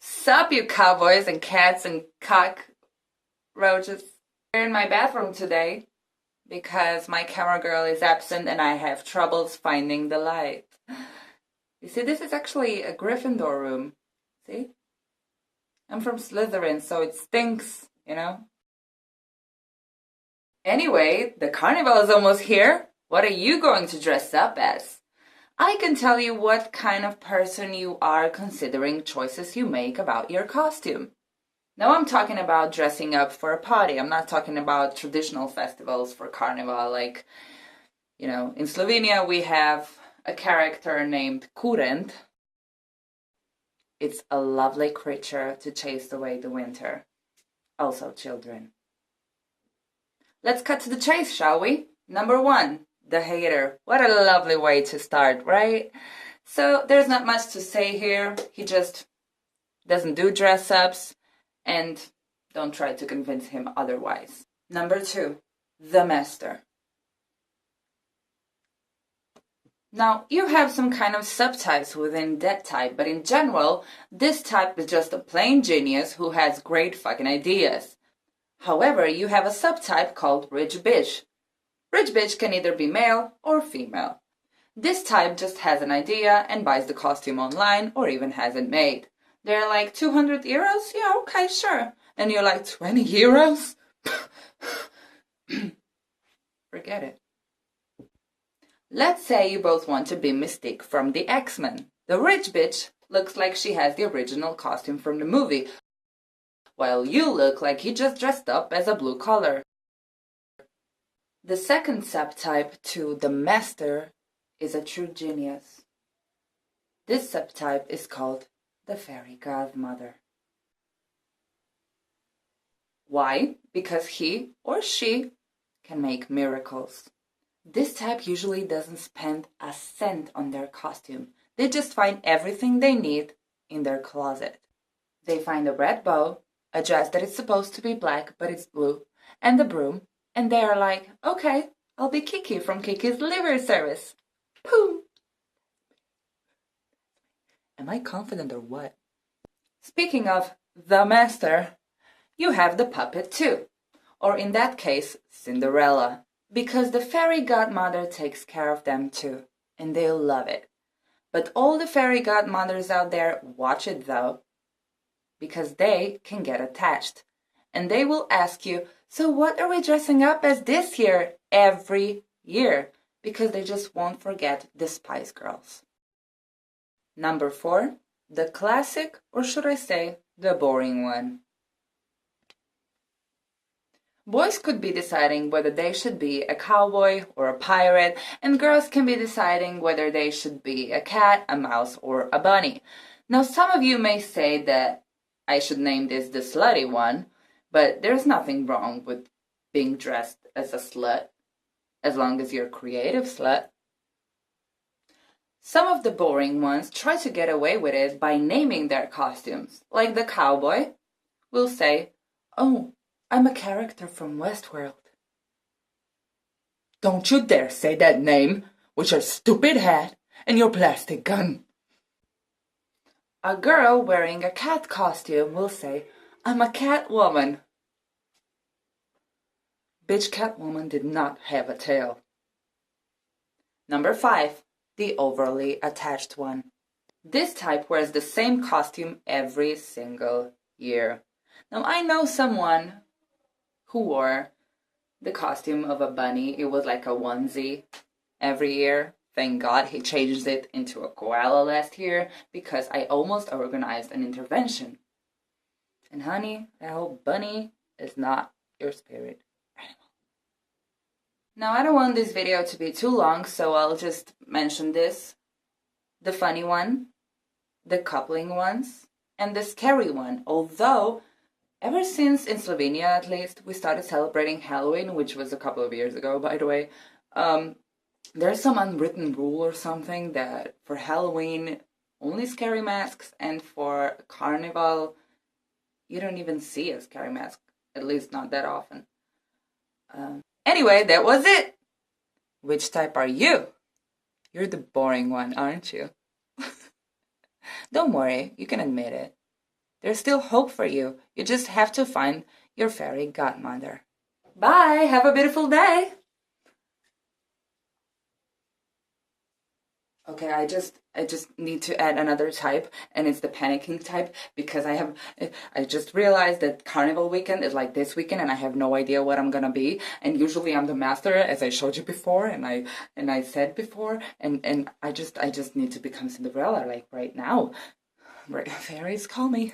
Sup, you cowboys and cats and cockroaches. We're in my bathroom today because my camera girl is absent and I have troubles finding the light. You see, this is actually a Gryffindor room. See? I'm from Slytherin, so it stinks, you know? Anyway, the carnival is almost here. What are you going to dress up as? I can tell you what kind of person you are considering choices you make about your costume. Now I'm talking about dressing up for a party. I'm not talking about traditional festivals for Carnival. Like, you know, in Slovenia we have a character named Kurent. It's a lovely creature to chase away the winter. Also children. Let's cut to the chase, shall we? Number 1. The hater. What a lovely way to start, right? So there's not much to say here. He just doesn't do dress-ups, and don't try to convince him otherwise. Number 2. The master. Now, you have some kind of subtypes within that type, but in general, this type is just a plain genius who has great fucking ideas. However, you have a subtype called rich bitch. Rich bitch can either be male or female. This type just has an idea and buys the costume online or even has it made. They're like 200 euros? Yeah, okay, sure. And you're like, 20 euros? Forget it. Let's say you both want to be Mystique from the X-Men. The rich bitch looks like she has the original costume from the movie, while you look like you just dressed up as a blue collar. The second subtype to the master is a true genius. This subtype is called the fairy godmother. Why? Because he or she can make miracles. This type usually doesn't spend a cent on their costume. They just find everything they need in their closet. They find a red bow, a dress that is supposed to be black but it's blue, and the broom, and they are like, okay, I'll be Kiki from Kiki's Livery Service. Boom! Am I confident or what? Speaking of the master, you have the puppet too. Or in that case, Cinderella. Because the fairy godmother takes care of them too, and they'll love it. But all the fairy godmothers out there, watch it though, because they can get attached. And they will ask you, so what are we dressing up as this year? Every year. Because they just won't forget the Spice Girls. Number 4. The classic, or should I say, the boring one. Boys could be deciding whether they should be a cowboy or a pirate, and girls can be deciding whether they should be a cat, a mouse, or a bunny. Now, some of you may say that I should name this the slutty one, but there's nothing wrong with being dressed as a slut, as long as you're a creative slut. Some of the boring ones try to get away with it by naming their costumes. Like the cowboy will say, oh, I'm a character from Westworld. Don't you dare say that name with your stupid hat and your plastic gun. A girl wearing a cat costume will say, I'm a Catwoman. Bitch, Catwoman did not have a tail. Number 5. The overly attached one. This type wears the same costume every single year. Now, I know someone who wore the costume of a bunny. It was like a onesie every year. Thank God he changed it into a koala last year because I almost organized an intervention. And honey, that whole bunny is not your spirit animal. Now, I don't want this video to be too long, so I'll just mention this. The funny one, the coupling ones, and the scary one. Although, ever since, in Slovenia at least, we started celebrating Halloween, which was a couple of years ago, by the way, there's some unwritten rule or something that for Halloween, only scary masks, and for Carnival, you don't even see a scary mask, at least not that often. Anyway, that was it. Which type are you? You're the boring one, aren't you? Don't worry, you can admit it. There's still hope for you. You just have to find your fairy godmother. Bye! Have a beautiful day! Okay, I just need to add another type, and it's the panicking type, because I just realized that Carnival weekend is like this weekend, and I have no idea what I'm gonna be. And usually I'm the master, as I showed you before, and I said before, and I just need to become Cinderella like right now. Right, fairies, call me.